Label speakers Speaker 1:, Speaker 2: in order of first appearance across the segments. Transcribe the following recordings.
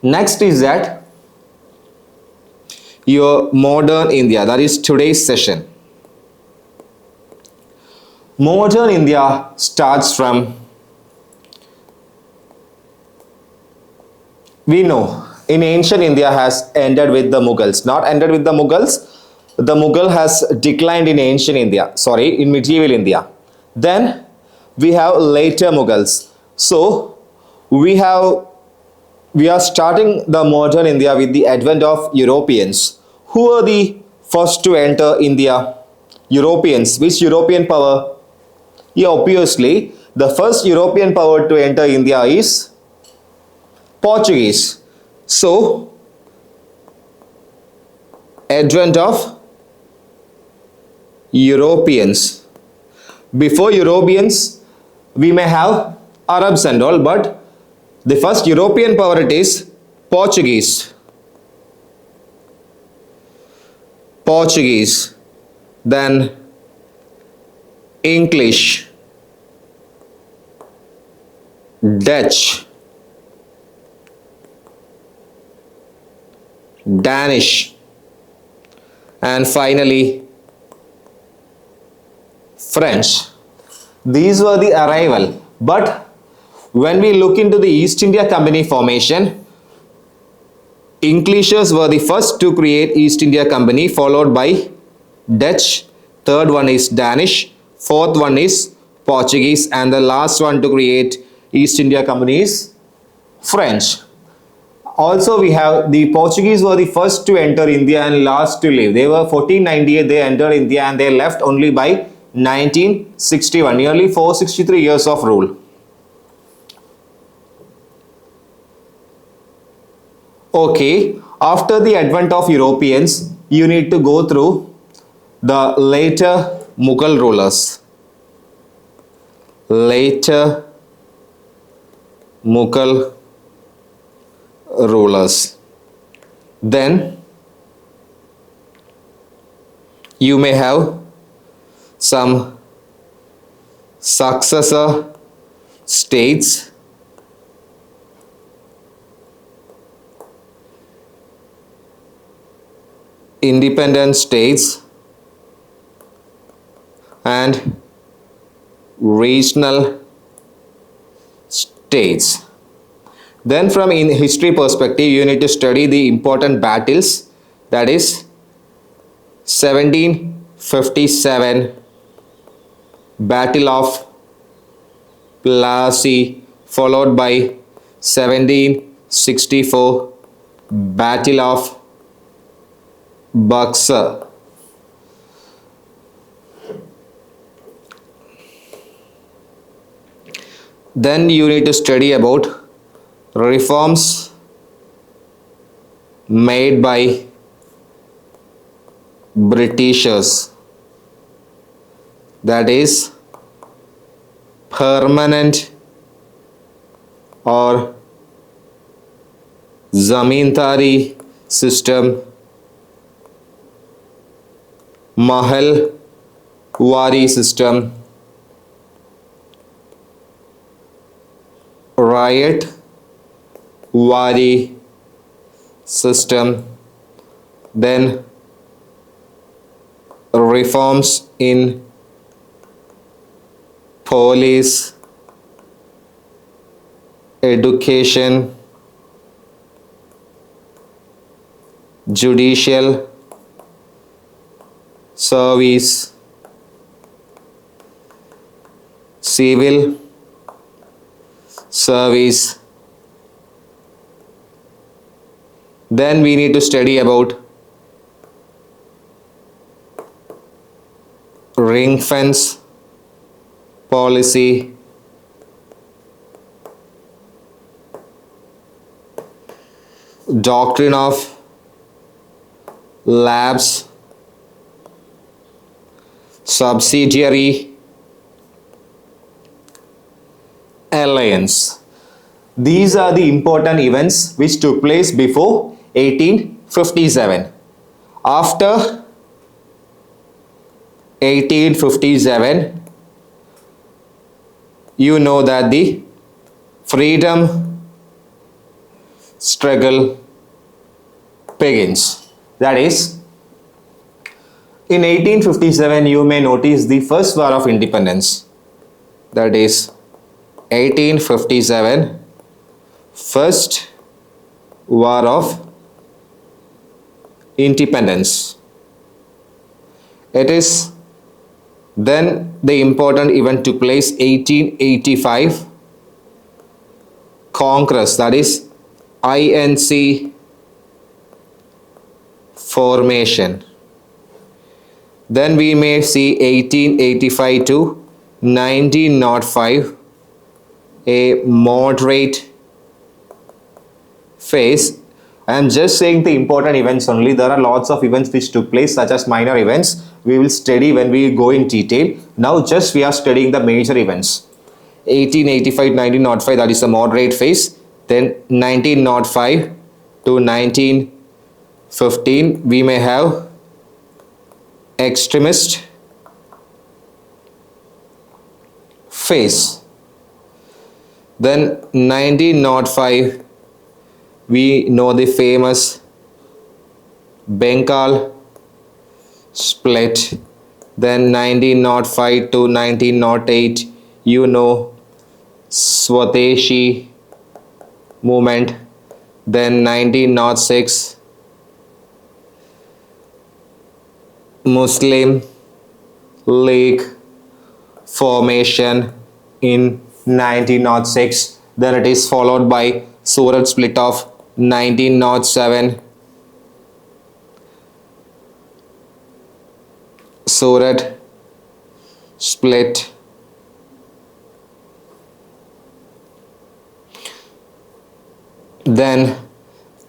Speaker 1: Next is that your modern India, that is today's session. Modern India starts from, we know, in ancient India has ended with the Mughals, not ended with the Mughals. The Mughal has declined in ancient India, sorry, in medieval India. Then we have later Mughals. So we are starting the modern India with the advent of Europeans. Who are the first to enter India? Europeans. Which European power? Yeah, obviously, the first European power to enter India is Portuguese. So, advent of Europeans. Before Europeans, we may have Arabs and all, but the first European power it is Portuguese. Portuguese. Then English, Dutch, Danish, and finally French. These were the arrival. But when we look into the East India Company formation, Englishers were the first to create East India Company, followed by Dutch, third one is Danish, fourth one is Portuguese, and the last one to create East India Company is French. Also, we have the Portuguese were the first to enter India and last to leave. They were 1498, they entered India and they left only by 1961, nearly 463 years of rule. Okay, after the advent of Europeans, you need to go through the later Mughal rulers. Later Mughal rulers. Then you may have some successor states, independent states, and regional states. Then from in history perspective, you need to study the important battles, that is 1757 Battle of Plassey, followed by 1764 Battle of Buxar. Then you need to study about reforms made by Britishers, that is permanent or zamindari system, mahal wari system, riot wari system, then reforms in police, education, judicial service, civil service. Then we need to study about ring fence policy, doctrine of lapse, subsidiary alliance. These are the important events which took place before 1857. After 1857, you know that the freedom struggle begins. That is, in 1857, you may notice the first war of independence. That is 1857, first war of independence. It is then the important event took place 1885 Congress, that is INC formation. Then we may see 1885 to 1905, a moderate phase. I am just saying the important events only. There are lots of events which took place, such as minor events. We will study when we go in detail. Now just we are studying the major events. 1885 1905, that is the moderate phase. Then 1905 to 1915, we may have extremist phase. Then 1905, we know the famous Bengal split. Then 1905 to 1908, you know, Swadeshi movement. Then 1906, Muslim League formation in 1906. Then it is followed by Surat split of 1907. Surat split. Then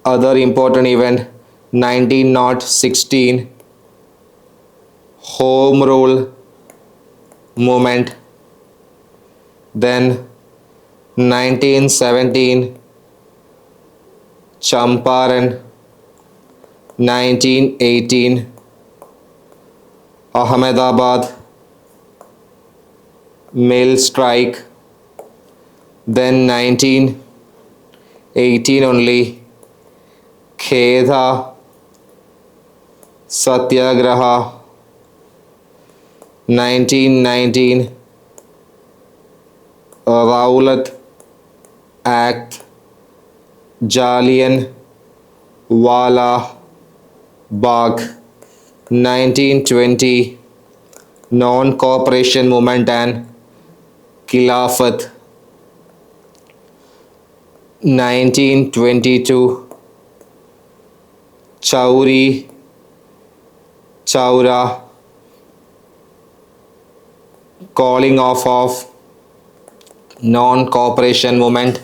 Speaker 1: other important event 1916 Home Rule movement. Then 1917 Champaran. 1918 Ahmedabad mill strike. Then 1918 only Kheda Satyagraha. 1919 Rowlatt Act. Jallian Wala Bagh. 1920 non-cooperation movement and Khilafat. 1922 Chauri Chaura calling off of non-cooperation movement.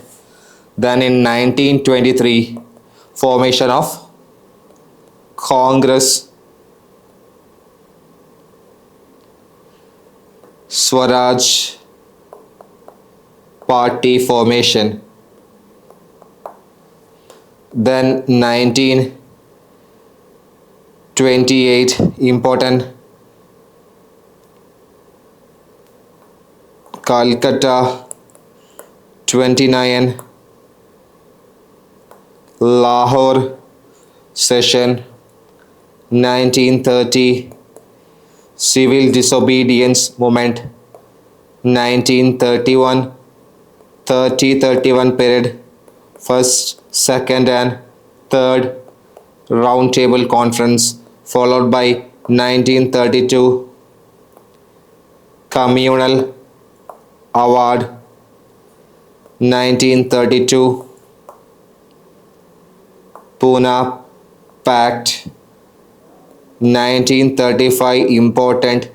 Speaker 1: Then in 1923 formation of Congress Swaraj Party formation. Then 1928 important Calcutta 29 Lahore session. 1930 civil disobedience movement. 1931 30-31 period, first, second and third roundtable conference, followed by 1932 communal award. 1932 Pune Pact. 1935 important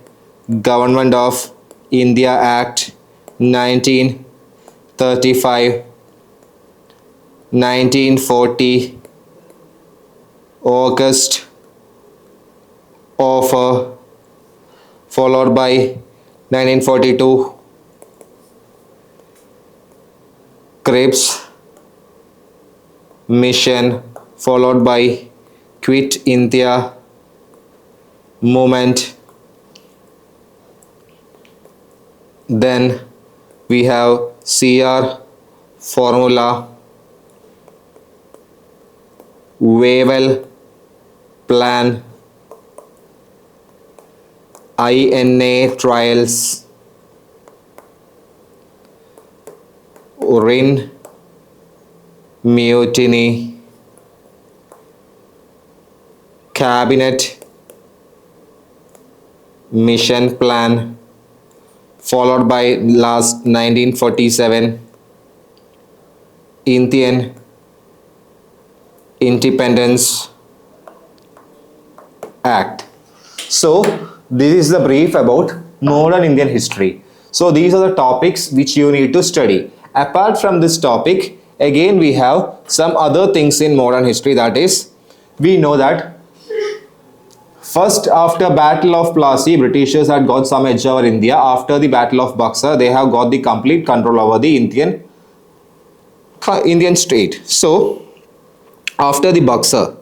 Speaker 1: Government of India Act. 1935 1940 August offer, followed by 1942 Cripps mission, followed by Quit India movement. Then we have CR formula. Wavell Plan, INA Trials, Rin Mutiny, Cabinet Mission Plan, followed by last 1947 Indian Independence Act. So this is the brief about modern Indian history. So these are the topics which you need to study. Apart from this topic, again we have some other things in modern history. That is, we know that first, after Battle of Plassey, Britishers had got some edge over India. After the Battle of Buxar, they have got the complete control over the Indian state. So after the Buxar,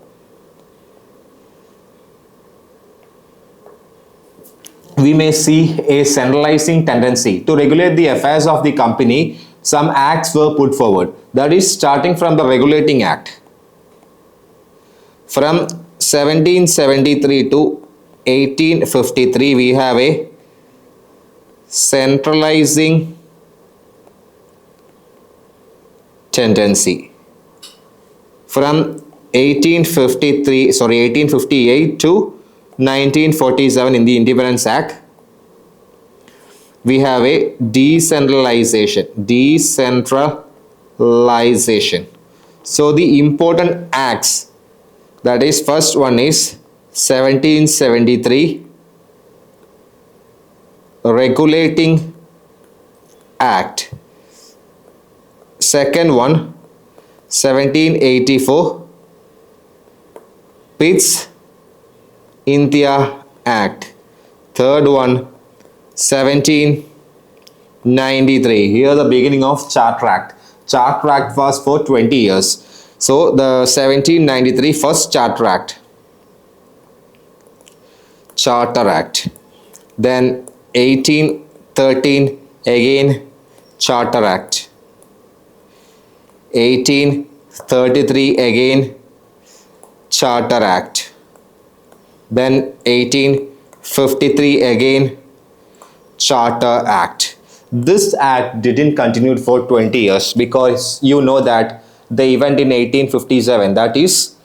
Speaker 1: we may see a centralizing tendency to regulate the affairs of the company. Some acts were put forward. That is, starting from the Regulating Act. From 1773 to 1853, we have a centralizing tendency. From 1858 to 1947 in the Independence Act, we have a decentralization. So the important acts, that is, first one is 1773 Regulating Act. Second one, 1784 Pitt's India Act. Third one, 1793. Here the beginning of Charter Act. Charter Act was for 20 years. So the 1793 first Charter Act. Then 1813 again Charter Act. 1833 again Charter Act. Then 1853 again Charter Act. This act didn't continue for 20 years because you know that the event in 1857, that is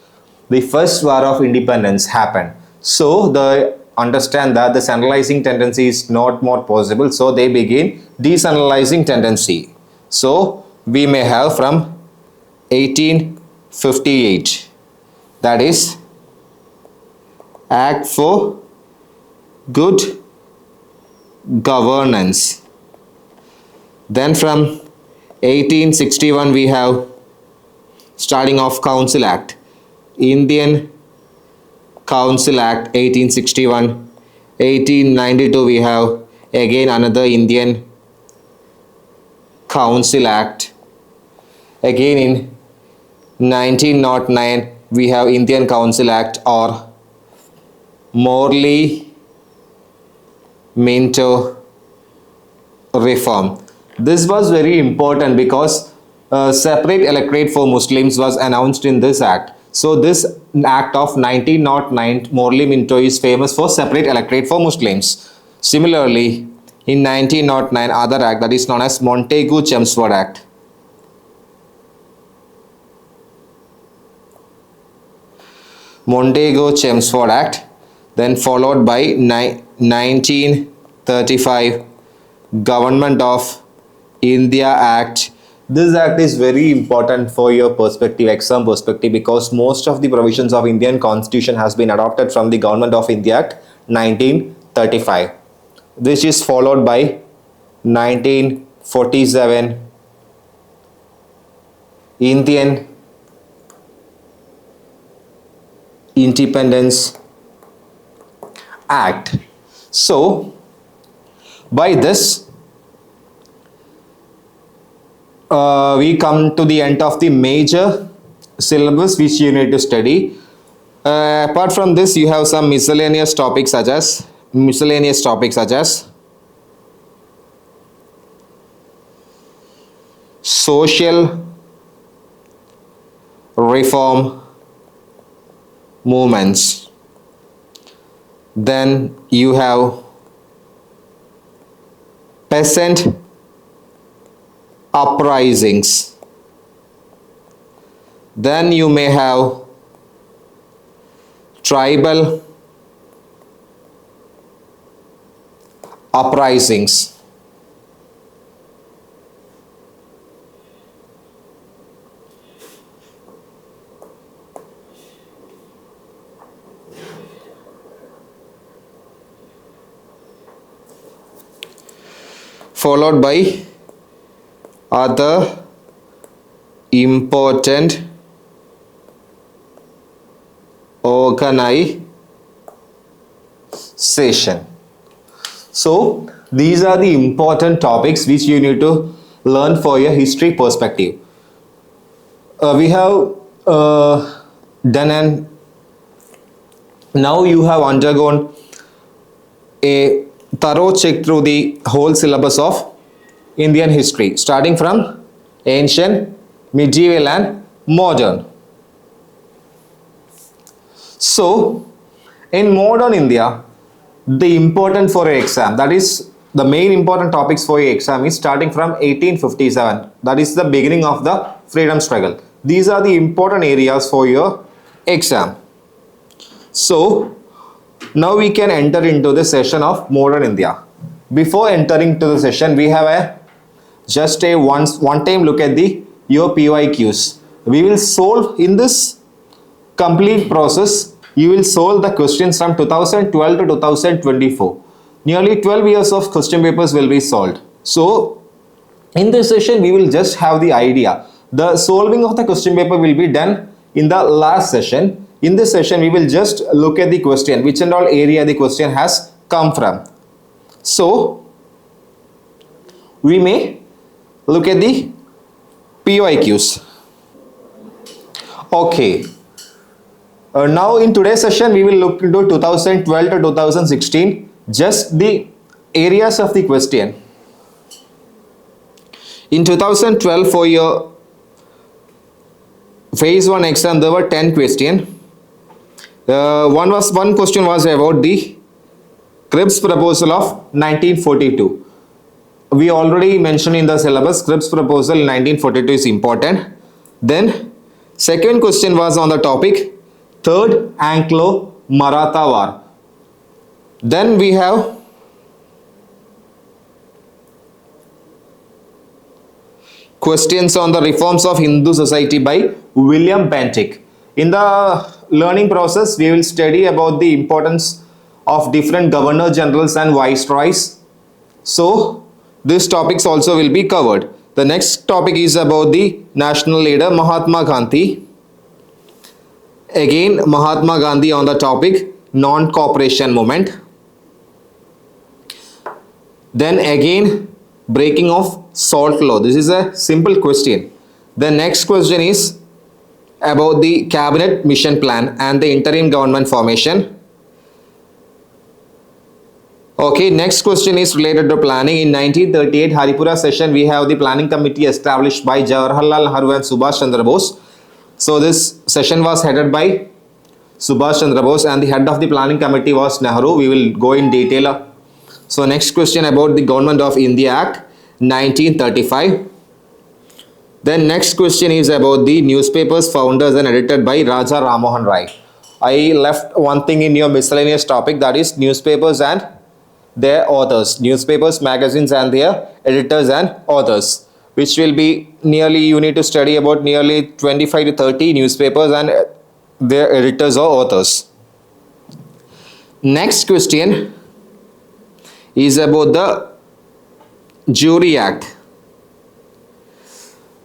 Speaker 1: the first war of independence, happened. So they understand that the centralizing tendency is not more possible, so they begin decentralizing tendency. So we may have from 1858, that is Act for Good Governance. Then from 1861 we have starting of Council Act, Indian Council Act 1861. 1892 we have again another Indian Council Act. Again in 1909 we have Indian Council Act or Morley-Minto reform. This was very important because separate electorate for Muslims was announced in this act. So this act of 1909, Morley-Minto, is famous for separate electorate for Muslims. Similarly, in 1909, other act, that is known as Montagu-Chelmsford Act. Montagu-Chelmsford Act, then followed by 1935 Government of India Act. This act is very important for your perspective, exam perspective, because most of the provisions of Indian Constitution has been adopted from the Government of India Act 1935. This is followed by 1947 Indian Independence Act. So by this we come to the end of the major syllabus which you need to study. Apart from this, you have some miscellaneous topics such as social reform, movements. Then you have peasant uprisings. Then you may have tribal uprisings. Followed by other important organization. So these are the important topics which you need to learn for your history perspective. We have done, and now you have undergone a thorough check through the whole syllabus of Indian history, starting from ancient, medieval and modern. So in modern India, the important for your exam, that is the main important topics for your exam, is starting from 1857, that is the beginning of the freedom struggle. These are the important areas for your exam. So now we can enter into the session of modern India. Before entering to the session, we have just a one time look at the your PYQs. We will solve in this complete process. You will solve the questions from 2012 to 2024. Nearly 12 years of question papers will be solved. So in this session, we will just have the idea. The solving of the question paper will be done in the last session. In this session, we will just look at the question, which and all area the question has come from. So we may look at the PYQs. Okay. Now in today's session, we will look into 2012 to 2016, just the areas of the question. In 2012, for your phase 1 exam, there were 10 questions. One question was about the Cripps proposal of 1942. We already mentioned in the syllabus, Cripps proposal in 1942 is important. Then second question was on the topic Third Anglo-Maratha War. Then we have questions on the reforms of Hindu society by William Bentinck. In the learning process, we will study about the importance of different governor generals and viceroys. So these topics also will be covered. The next topic is about the national leader Mahatma Gandhi. Again, Mahatma Gandhi on the topic non-cooperation movement. Then again, breaking of salt law. This is a simple question. The next question is about the cabinet mission plan and the interim government formation. Okay, next question is related to planning. In 1938 Haripura session, we have the planning committee established by Jawaharlal Nehru and Subhash Chandra Bose. So this session was headed by Subhash Chandra Bose and the head of the planning committee was Nehru. We will go in detail. So next question about the Government of India Act 1935. Then next question is about the newspapers founders and edited by Raja Ramohan Rai. I left one thing in your miscellaneous topic, that is newspapers and their authors. Newspapers, magazines and their editors and authors, which will be nearly, you need to study about nearly 25 to 30 newspapers and their editors or authors. Next question is about the Jury Act.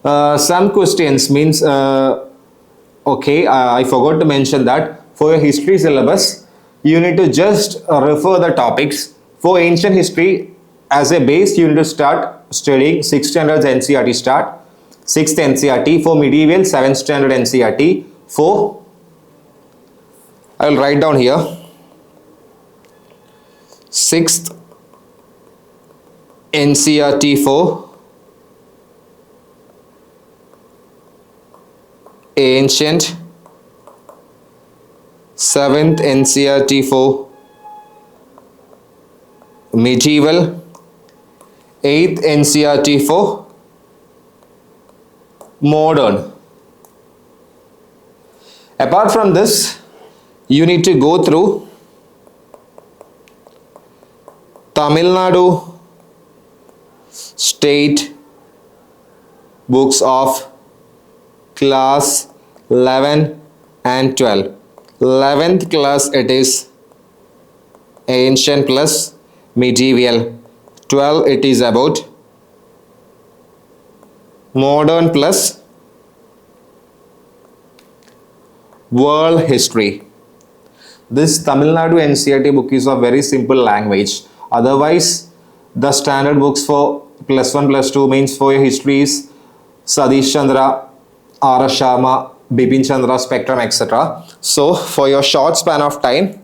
Speaker 1: Some questions means, I forgot to mention that for your history syllabus, you need to just refer the topics. For ancient history, as a base, you need to start studying 6th standard NCERT start, 6th NCERT. For medieval, 7th standard NCERT. For, I will write down here, 6th NCERT for ancient 7th NCERT for medieval, 8th NCERT for modern. Apart from this, you need to go through Tamil Nadu state books of class 11 and 12. 11th class it is ancient plus medieval. 12 it is about modern plus world history. This Tamil Nadu NCERT book is a very simple language. Otherwise, the standard books for plus 1 plus 2 means for your history is Satish Chandra, R.S. Sharma, Bipin Chandra, Spectrum, etc. So, for your short span of time,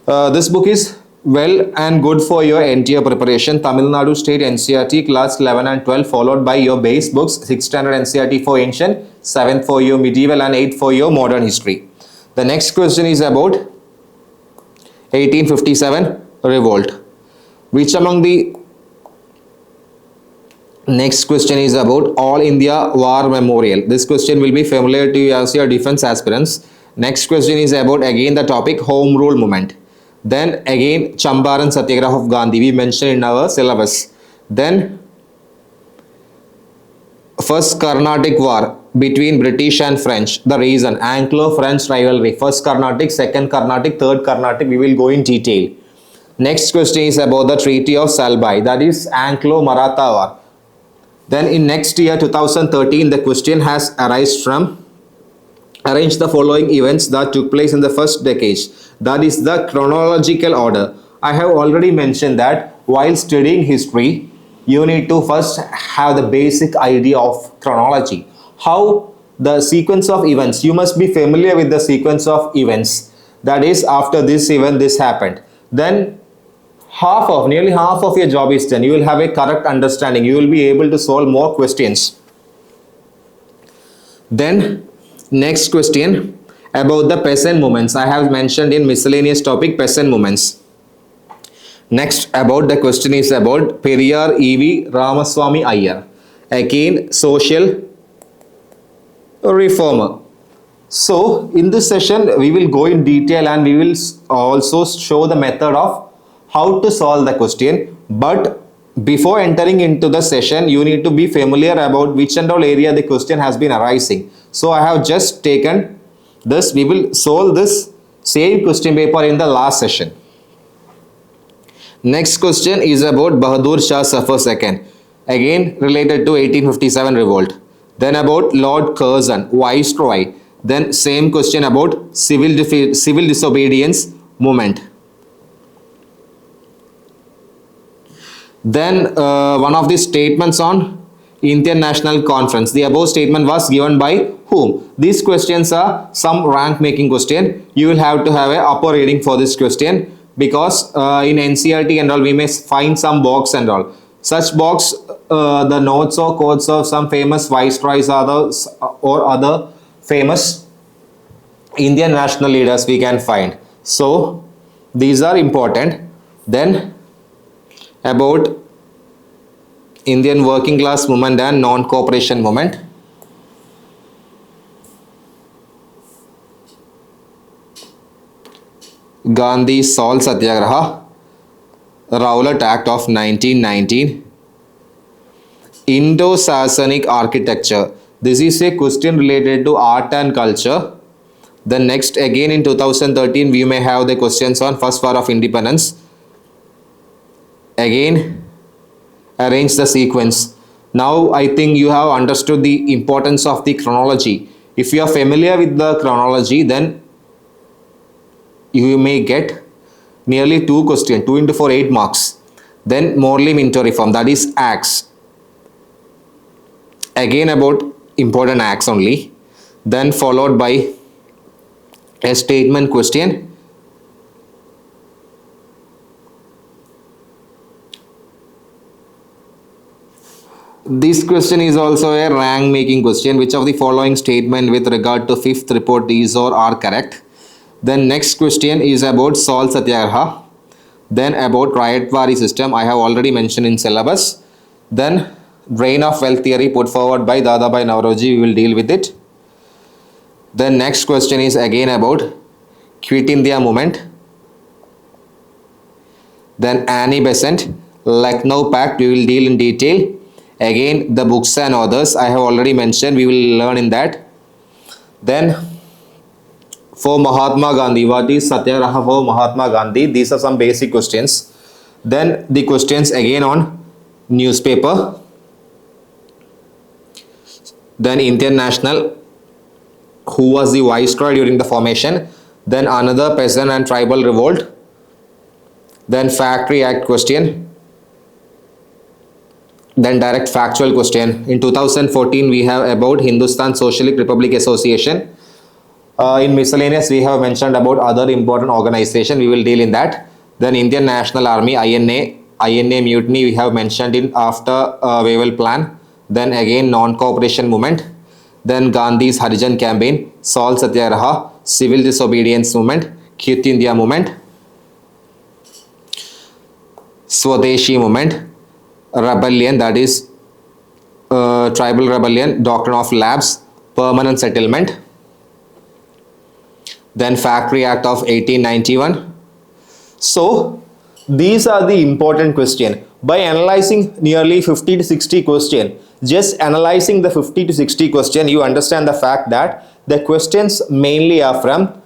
Speaker 1: this book is well and good for your entire preparation. Tamil Nadu State NCERT class 11 and 12 followed by your base books, 6th standard NCERT for ancient, 7th for your medieval and 8th for your modern history. The next question is about 1857 revolt. Which among the next question is about All India War Memorial. This question will be familiar to you as your defense aspirants. Next question is about again the topic Home Rule Movement. Then again Champaran Satyagraha of Gandhi we mentioned in our syllabus. Then First Carnatic War between British and French. The reason Anglo-French rivalry. First Carnatic, second Carnatic, third Carnatic. We will go in detail. Next question is about the Treaty of Salbai. That is Anglo-Maratha War. Then in next year 2013 the question has arisen from arrange the following events that took place in the first decade. That is the chronological order. I have already mentioned that while studying history, you need to first have the basic idea of chronology. How the sequence of events, you must be familiar with the sequence of events. That is, after this event, this happened. Then nearly half of your job is done. You will have a correct understanding. You will be able to solve more questions. Then next question about the peasant movements. I have mentioned in miscellaneous topic peasant movements. Next about the question is about Periyar E.V. Ramaswamy Iyer. Again social reformer. So in this session we will go in detail and we will also show the method of how to solve the question. But before entering into the session, you need to be familiar about which and all area the question has been arising. So I have just taken this. We will solve this same question paper in the last session. Next question is about Bahadur Shah Zafar II. Again related to 1857 revolt. Then about Lord Curzon, Viceroy. Then same question about civil disobedience movement. Then one of the statements on Indian National Conference. The above statement was given by whom? These questions are some rank making question. You will have to have a upper rating for this question because in NCERT and all we may find some box and all. Such box the notes or quotes of some famous viceroys or other famous Indian national leaders we can find. So these are important. Then about Indian working class movement and non-cooperation movement. Gandhi Salt Satyagraha, Rowlatt Act of 1919, Indo-Sasanic architecture. This is a question related to art and culture. Then next again in 2013 we may have the questions on first war of independence. Again arrange the sequence. Now I think you have understood the importance of the chronology. If you are familiar with the chronology, then you may get nearly 2 questions, 2 into 4, 8 marks. Then Morley Minto reform, that is acts. Again about important acts only. Then followed by a statement question. This question is also a rank making question. Which of the following statement with regard to fifth report is or are correct? Then next question is about salt satyagraha. Then about Rayatwari system, I have already mentioned in syllabus. Then drain of wealth theory put forward by Dadabhai Naoroji, we will deal with it. Then next question is again about Quit India movement. Then Annie Besant, Lucknow Pact, we will deal in detail. Again, the books and authors, I have already mentioned, we will learn in that. Then for Mahatma Gandhi, what is Satyagraha for Mahatma Gandhi? These are some basic questions. Then the questions again on newspaper. Then Indian National, who was the viceroy during the formation. Then another peasant and tribal revolt. Then Factory Act question. Then direct factual question. In 2014, we have about Hindustan Socialist Republic Association. In miscellaneous, we have mentioned about other important organization. We will deal in that. Then Indian National Army, INA mutiny, we have mentioned in after Wavell Plan. Then again, non-cooperation movement. Then Gandhi's Harijan campaign, Salt Satyagraha, civil disobedience movement, Quit India movement, Swadeshi movement, rebellion, that is tribal rebellion, doctrine of lapse, permanent settlement. Then Factory Act of 1891. So these are the important question. By analyzing nearly 50 to 60 question, just analyzing the 50 to 60 question, you understand the fact that the questions mainly are from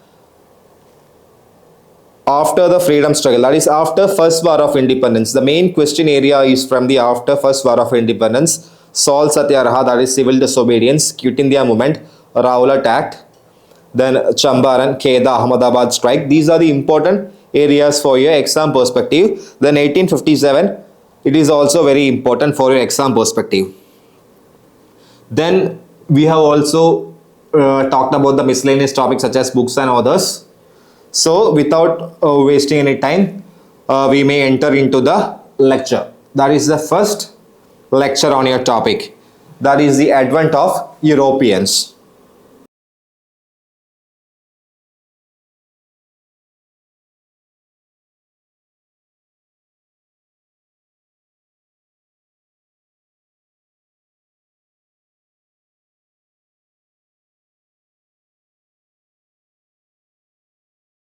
Speaker 1: after the freedom struggle, that is after first war of independence. The main question area is from the after first war of independence, Salt Satyagraha, that is civil disobedience, Quit India movement, Rowlatt Act, then Champaran, Kheda, Ahmedabad strike. These are the important areas for your exam perspective. Then 1857, it is also very important for your exam perspective. Then we have also talked about the miscellaneous topics such as books and authors. So without wasting any time, we may enter into the lecture. That is the first lecture on your topic. That is the advent of Europeans.